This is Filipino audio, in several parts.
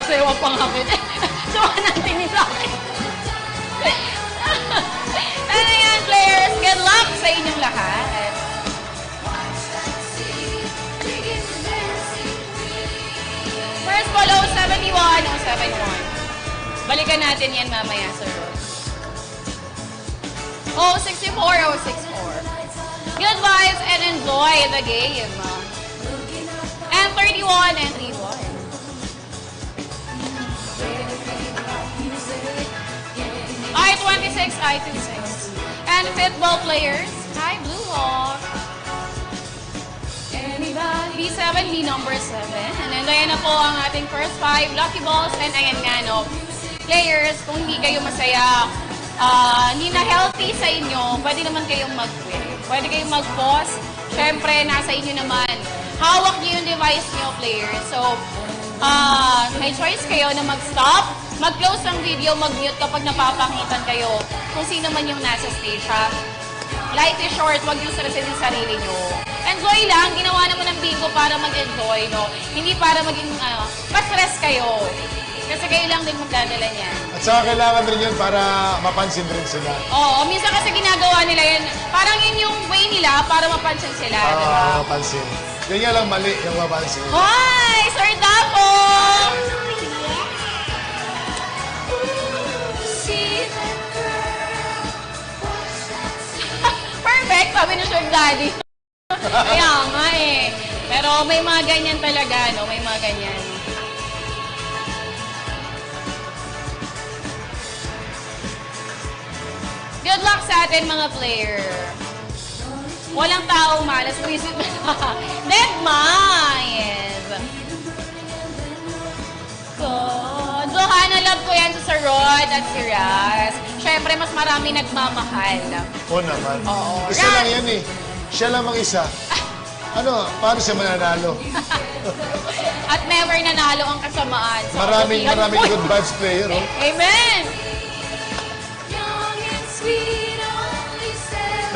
Sayaw pa nga ko. Sawa natin ni sa akin. Ano yan, players? Good luck sa inyong lahat. First ball, 071, 071. Balikan natin yan mamaya, sir. 064, 064. Good vibes and enjoy the game. And 31 and 31. I-26, I-26. And football players. Hi, Blue Hawk. B7, B number 7. And then, ayan na po ang ating first 5 lucky balls. And ayan nga, no. Players, kung hindi kayo masaya, hindi na healthy sa inyo, pwede naman kayong mag-quit. Pwede kayong mag-pause. Siyempre, nasa inyo naman. Hawak niyo yung device niyo, players. So, may choice kayo na mag-stop, mag-close ng video, mag-mute kapag napapakitan kayo kung sino man yung nasa stage, ha? Life is short, wag yung stressin yung sarili nyo. Enjoy lang, ginawa naman ng bingo para mag-enjoy, no? Hindi para maging, pa-stress kayo. Kasi kayo lang din magdadala niyan. At saka kailangan rin yun para mapansin rin sila. Oo, minsan kasi ginagawa nila yun. Parang yun yung way nila para mapansin sila, di ba? Mapansin. Yun nga lang mali, yung mapansin. Hi! Sir Dapo! Perfect, sabi ni Sir Daddy. Kaya nga eh. Pero may mga ganyan talaga, no? May mga ganyan. Good luck sa atin, mga player. Walang taong malas. Visit na. Dead Mice. So, Johanna, love ko yan si Sir Rod at si Raz. Siyempre, mas marami nagmamahal. Oo naman. Oo. Isa lang yan eh. Siya lang mag-isa. Ano, paano siya mananalo? At never nanalo ang kasamaan. So, Maraming Uy! good vibes player, oh. Amen!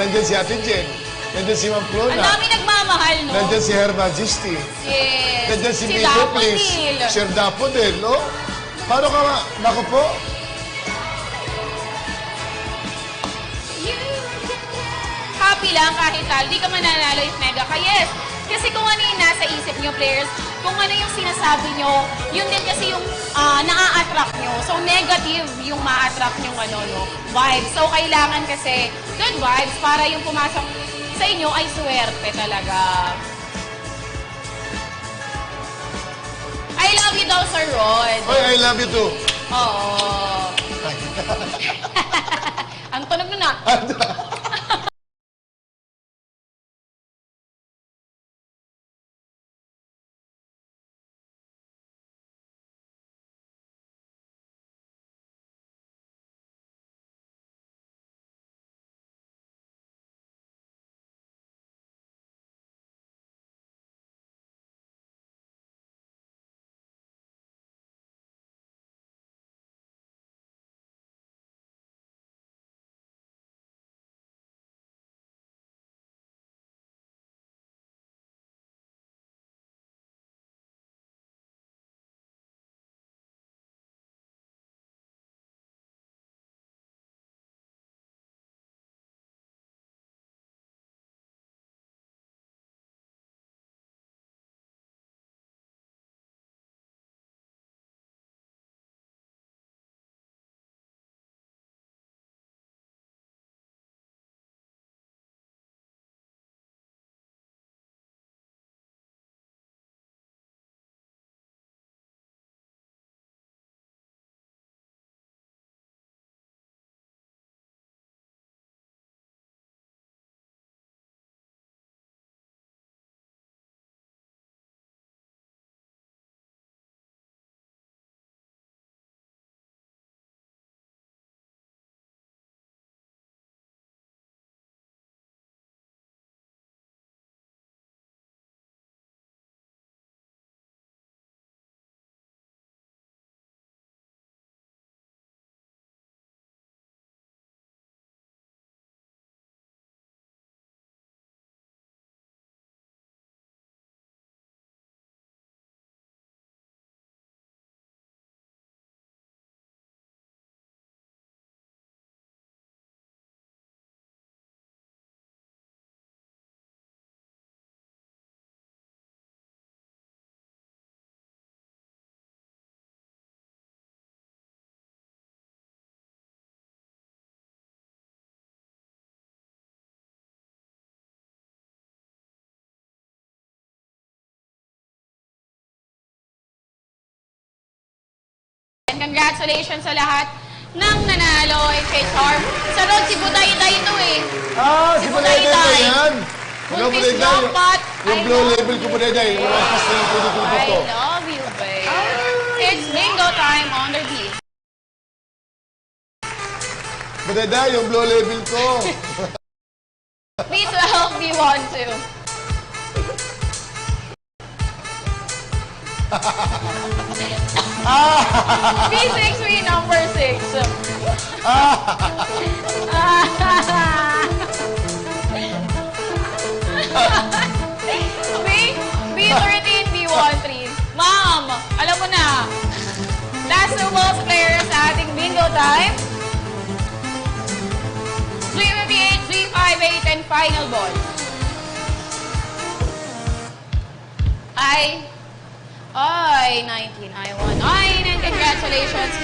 Nandyan si Ate Jen. Nandyan si Ma'am Ang Flona. dami nagmamahal, no? Nandyan si Her Majesty. Yes. Nandyan si Mito, Dapo please. Neil. Sir Daffodil, no? Paano ka nga? Naku po. Happy lang kahit tal. Di ka mananalo if mega ka. Yes. Kasi kung ano yung nasa isip nyo, players, kung ano yung sinasabi nyo, yun din kasi yung naa-attract nyo. So, negative yung ma-attract nyo vibes. So, kailangan kasi good vibes para yung pumasok sa inyo ay swerte talaga. I love you daw, Sir Rod. Oy, I love you too. Oo. Ang tunog mo na. congratulations sa lahat ng nanalo. And kay Charm. Sa road, si Budayday ito eh. Si Budayday ba yan? Hello, Buntis Budayday. Lompat. Yung blue label ko, Budayday. Walang na yung pwede ko I to. love you, babe. It's bingo time on the beat. Budayday, yung blue label ko. B12, B12. B6, B number 6. B13, B13. Ma'am, alam mo na. Last two balls players sa ating bingo time. 358, 358, and final ball. I 19, I won 9, and congratulations